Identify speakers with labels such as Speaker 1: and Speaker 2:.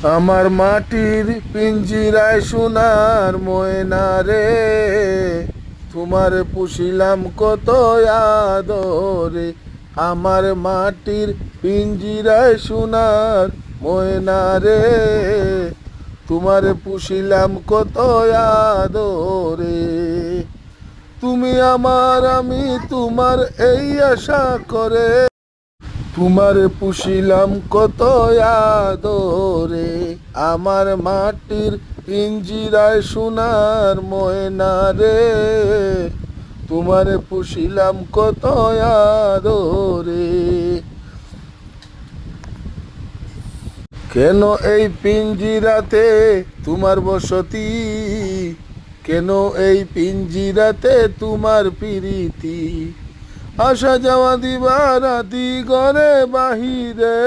Speaker 1: আমার মাটির পিঞ্জিরায় সোনার ময়না রে, তোমার পুষিলাম কত আদরে। আমার মাটির পিঞ্জিরায় সোনার ময়না রে, তোমার পুষিলাম কত আদরে। তুমি আমার, আমি তোমার, এই আশা করে তোমার পুষিলাম কত আদরে। আমার মাটির পিঞ্জিরায় সোনার ময়না রে, তোমার পুষিলাম কত আদরে। কেন এই পিঞ্জিরাতে তোমার বসতি, কেন এই পিঞ্জিরাতে তোমার প্রীতি। আসা যাওয়া দিবা রাতি ঘরে বাহিরে,